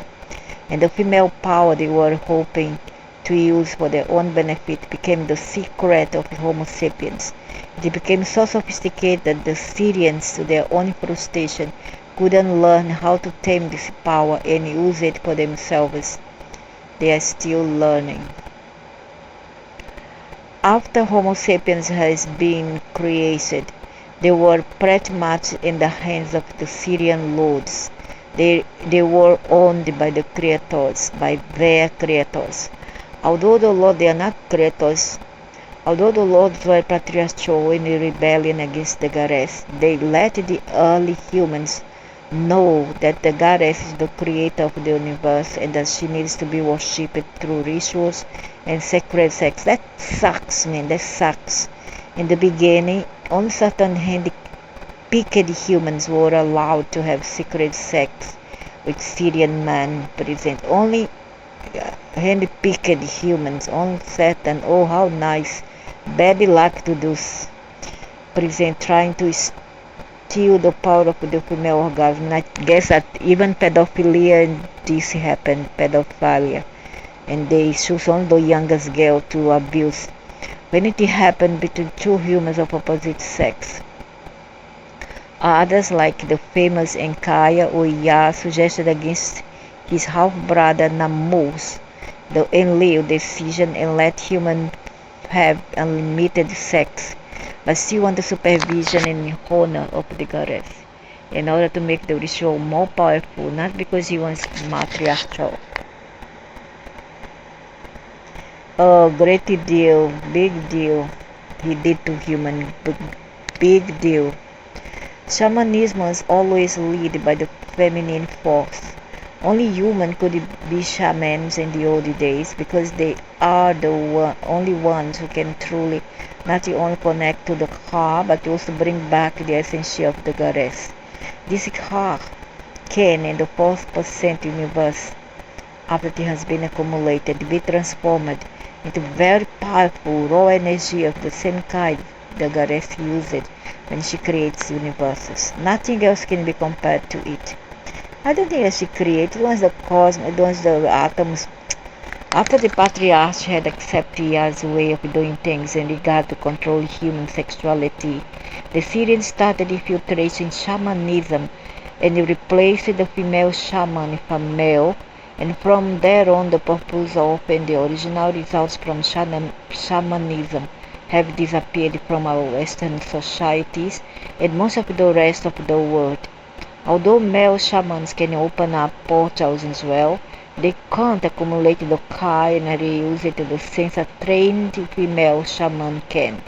And the female power they were hoping to use for their own benefit became the secret of the Homo sapiens. They became so sophisticated that the Syrians, to their own frustration, couldn't learn how to tame this power and use it for themselves. They are still learning. After Homo sapiens has been created, they were pretty much in the hands of the Syrian lords. They were owned by the creators, by their creators. Although the Lord, they are not creators, Although the lords were patriarchal in the rebellion against the goddess, they let the early humans know that the goddess is the creator of the universe and that she needs to be worshipped through rituals and sacred sex. That sucks, man. That sucks. In the beginning, only certain hand-picked humans were allowed to have secret sex with Syrian men present. Only hand-picked humans, only certain. Oh, how nice. Bad luck to those present trying to steal the power of the female orgasm. I guess that even pedophilia and this happened, pedophilia. And they choose only the youngest girl to abuse when it happened between two humans of opposite sex. Others, like the famous Enkaya Oya, suggested against his half-brother Namus the enlil decision and let humans have unlimited sex, but still under supervision and honor of the goddess, in order to make the ritual more powerful, not because he wants matriarchal. Oh, great deal, big deal he did to human, big deal. Shamanism was always led by the feminine force. Only humans could be shamans in the old days because they are the only ones who can truly not only connect to the heart but also bring back the essence of the goddess. This heart can, in the 4% universe, after it has been accumulated, be transformed into very powerful raw energy of the same kind the goddess used when she creates universes. Nothing else can be compared to it. I don't think that she created once the cosmos, once the atoms. After the patriarch had accepted Ya's way of doing things in regard to control human sexuality, the Syrians started infiltrating shamanism and replaced the female shaman with a male, and from there on the purpose of and the original results from shamanism have disappeared from our Western societies and most of the rest of the world. Although male shamans can open up portals as well, they can't accumulate the Kai and reuse it in the sense a trained female shaman can.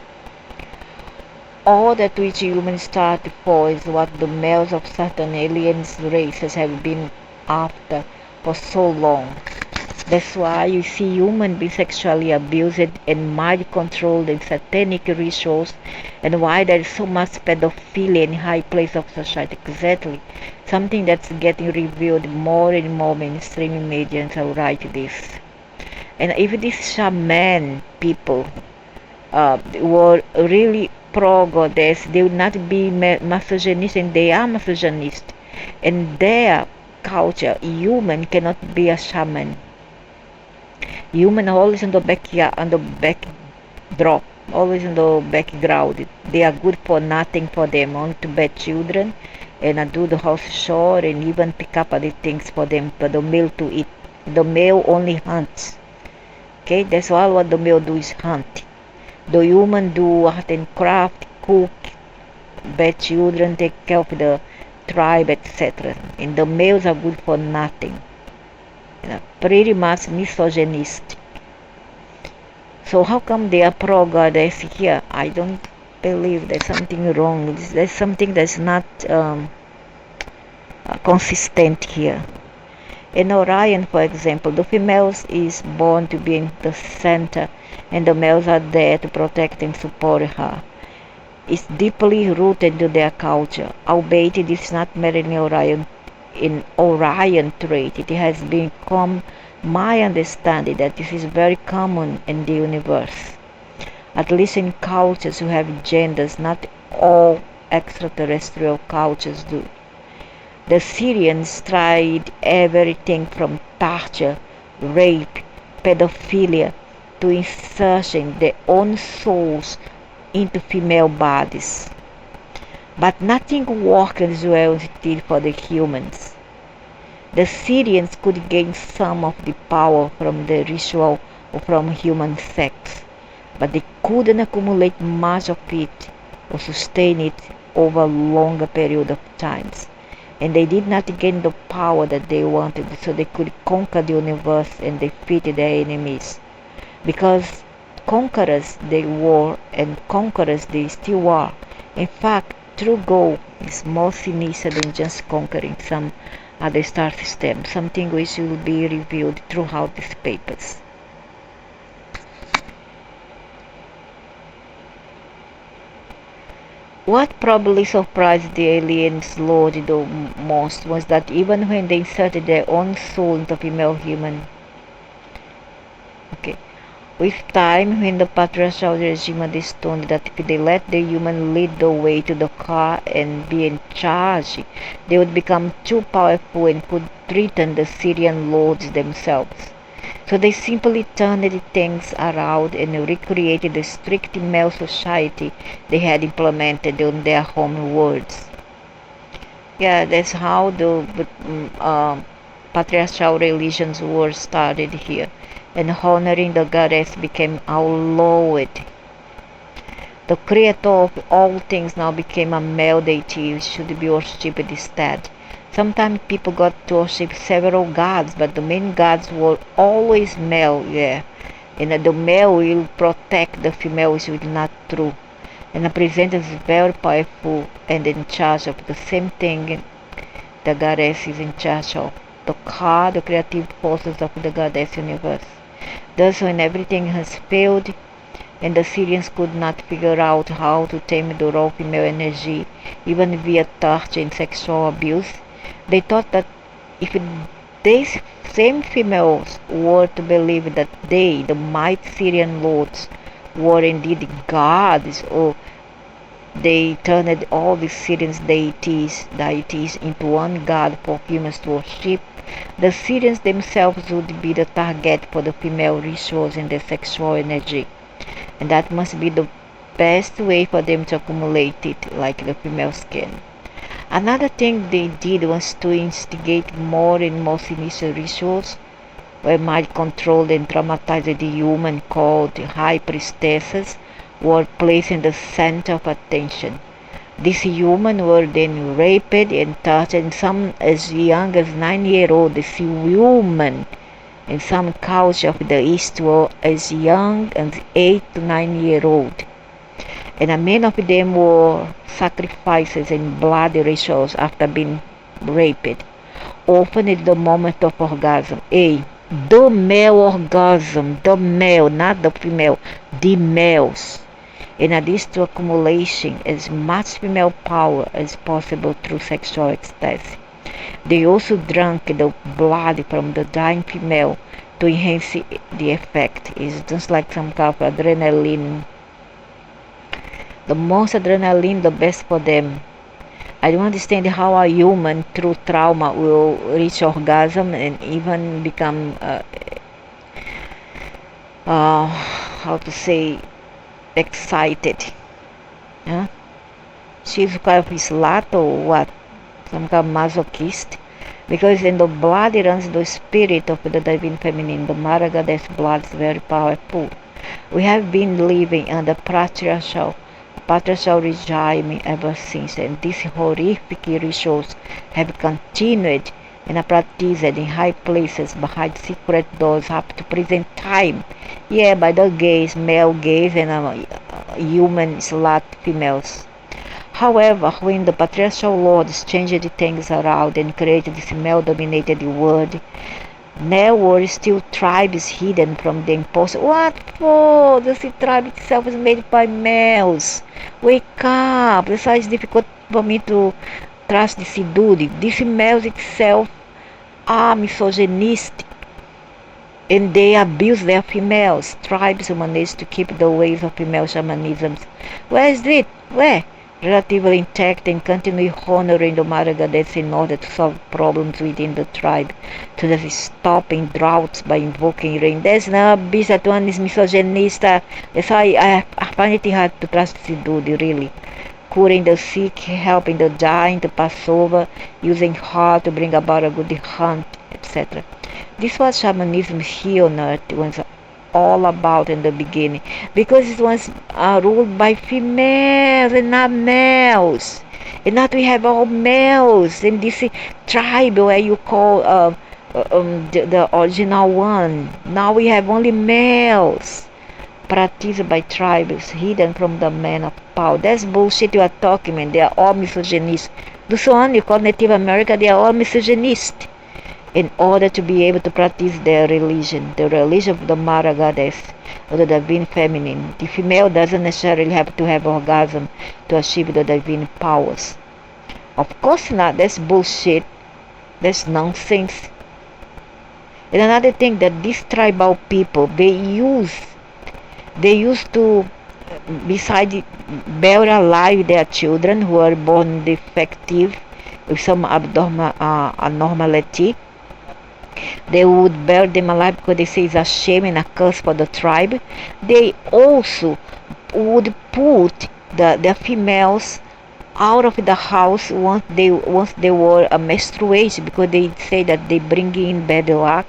All that which humans start for is what the males of certain alien races have been after for so long. That's why you see humans being sexually abused and mind-controlled in satanic rituals, and why there is so much pedophilia in high place of society. Exactly. Something that's getting revealed more and more mainstream media will write this. And if these shaman people were really pro-goddess, they would not be misogynist, and they are misogynist. In their culture, human cannot be a shaman. Human are always on the backyard, on the backdrop, always in the background. They are good for nothing for them, only to bear children and do the house chore and even pick up other things for them, for the male to eat. The male only hunts. Okay, that's all what the male do is hunt. The human do art and craft, cook, bear children, take care of the tribe, etc. And the males are good for nothing. Pretty much misogynistic. So how come they are pro-goddess here? I don't believe there's something wrong. There's something that's not consistent here. In Orion, for example, the females is born to be in the center, and the males are there to protect and support her. It's deeply rooted into their culture, albeit it is not merely in Orion trait. It has become my understanding that this is very common in the universe, at least in cultures who have genders. Not all extraterrestrial cultures do. The Syrians tried everything from torture, rape, pedophilia, to inserting their own souls into female bodies. But nothing worked as well as it did for the humans. The Syrians could gain some of the power from the ritual or from human sex, but they couldn't accumulate much of it or sustain it over a longer period of times. And they did not gain the power that they wanted, so they could conquer the universe and defeat their enemies. Because conquerors they were and conquerors they still are. In fact, true goal is more sinister than just conquering some other star system, something which will be revealed throughout these papers. What probably surprised the aliens Lord the most was that even when they inserted their own soul into female human, with time, when the patriarchal regime understood that if they let the human lead the way to the car and be in charge, they would become too powerful and could threaten the Syrian lords themselves. So they simply turned things around and recreated the strict male society they had implemented on their home worlds. Yeah, that's how the patriarchal religions were started here, and honoring the goddess became outlawed. The creator of all things now became a male deity which should be worshipped instead. Sometimes people got to worship several gods, but the main gods were always male, and the male will protect the female, which is not true. And the presenter is very powerful and in charge of the same thing the goddess is in charge of. The creative forces of the goddess universe. Thus, when everything has failed and the Syrians could not figure out how to tame the raw female energy, even via torture and sexual abuse, they thought that if these same females were to believe that they, the mighty Syrian lords, were indeed gods, or they turned all the Syrian deities into one god for humans to worship, the Syrians themselves would be the target for the female rituals and their sexual energy. And that must be the best way for them to accumulate it, like the female skin. Another thing they did was to instigate more and more sinister rituals, where mind controlled and traumatized the human called high priestesses were placed in the center of attention. These humans were then raped and tortured, and some as young as 9-year-old. These women in some cultures of the East were as young as 8 to 9-year-old. And many of them were sacrifices and bloody rituals after being raped, often at the moment of orgasm. The male orgasm, the male, not the female, the males. In addition to accumulation as much female power as possible through sexual ecstasy. They also drank the blood from the dying female to enhance the effect. It's just like some kind of adrenaline. The most adrenaline, the best for them. I don't understand how a human through trauma will reach orgasm and even become, excited. Yeah? She's kind of slut or what? Some kind of masochist. Because in the blood runs the spirit of the divine feminine. The Mother Goddess blood is very powerful. We have been living under patriarchal regime ever since, and these horrific rituals have continued and are practiced in high places behind secret doors up to present time. By the gays, male gays, and human slut females. However, when the patriarchal lords changed things around and created this male-dominated world, there were still tribes hidden from the imposter. What for? The tribe itself is made by males. Wake up! That's why it's difficult for me to trust this dude. These males itself are misogynistic, and they abuse their females. Tribes manage to keep the ways of female shamanism. Where is it? Where? Relatively intact and continue honoring the Mother Goddess in order to solve problems within the tribe, to just stopping droughts by invoking rain. There's no bitch that one is misogynista. That's why I find it hard to trust this dude, really. Curing the sick, helping the dying to pass over, using heart to bring about a good hunt, etc. This was shamanism here on earth was all about in the beginning, because it was ruled by females and not males. And now we have all males in this tribe where you call the original one. Now we have only males. practiced by tribes hidden from the men of power. That's bullshit you are talking, man. They are all misogynists. Those one you call Native America, they are all misogynists. In order to be able to practice their religion, the religion of the Mara goddess, or the divine feminine. The female doesn't necessarily have to have orgasm to achieve the divine powers. Of course not. That's bullshit. That's nonsense. And another thing that these tribal people, they used to, beside bury alive their children who are born defective with some abnormality. They would bury them alive because they say it's a shame and a curse for the tribe. They also would put the females out of the house once they were menstruated, because they say that they bring in bad luck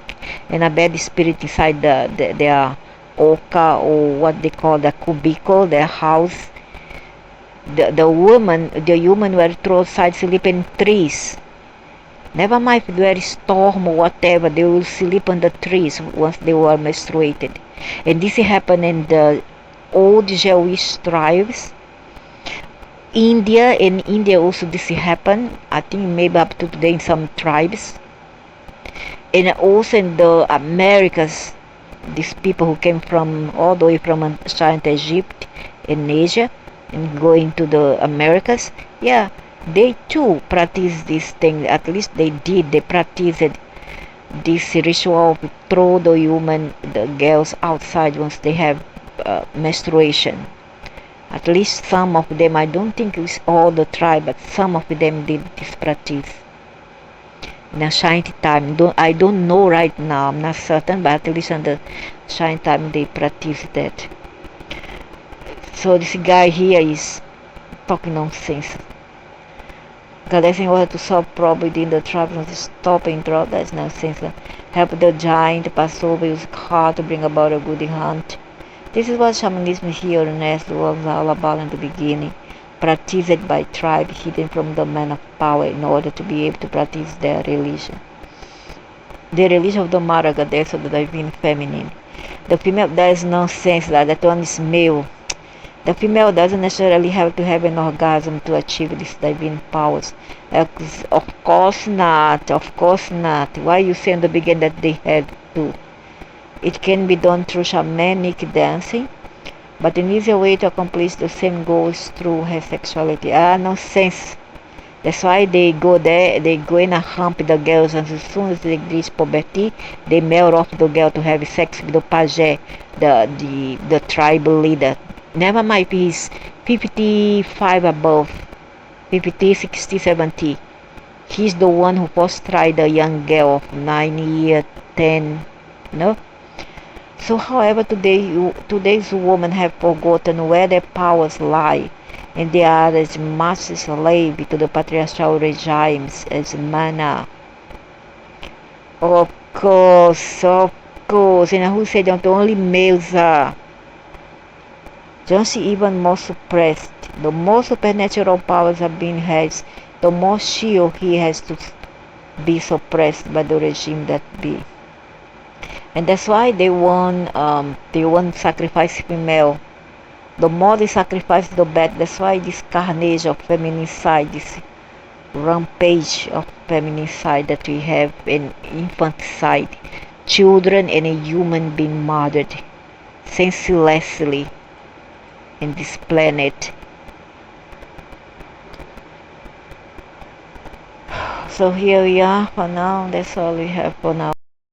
and a bad spirit inside their oka, or what they call the cubicle, their house. The human were thrown outside, sleep in trees. Never mind if there is storm or whatever, they will sleep on the trees once they were menstruated. And this happened in the old Jewish tribes. India also this happened. I think maybe up to today in some tribes. And also in the Americas, these people who came from all the way from ancient Egypt in Asia and going to the Americas, yeah, they too practiced this thing. At least they practiced this ritual of throw the girls outside once they have menstruation. At least some of them, I don't think it's all the tribe, but some of them did this practice in a shiny time. I don't know right now, I'm not certain, but at least in the shiny time they practiced that. So this guy here is talking nonsense. Goddess, in order to solve problem within the tribe, not stop and drop, that's nonsense. Help the giant pass over, use car to bring about a good hunt. This is what shamanism here on earth was all about in the beginning, practiced by tribe hidden from the men of power in order to be able to practice their religion. The religion of the Mara goddess, of the divine feminine. The female, there is nonsense that one is male. The female doesn't necessarily have to have an orgasm to achieve these divine powers. Of course not. Why you say in the beginning that they had to? It can be done through shamanic dancing, but an easier way to accomplish the same goal is through homosexuality. Nonsense. That's why they go there, they go in and hump the girls, and as soon as they reach puberty, they mail off the girl to have sex with the page, the tribal leader. Never mind if he's 55 above, 50, 60, 70. He's the one who first tried a young girl of 9 years, 10, no? So however, today's women have forgotten where their powers lie, and they are as much slave to the patriarchal regimes as men. Of course, and who said that only males are? Just even more suppressed. The more supernatural powers are being had, the more she or he has to be suppressed by the regime that be. And that's why they won't sacrifice female. The more they sacrifice, the better. That's why this carnage of feminine side, this rampage of feminine side that we have, in infanticide, children and a human being murdered senselessly in this planet. So here we are for now. That's all we have for now.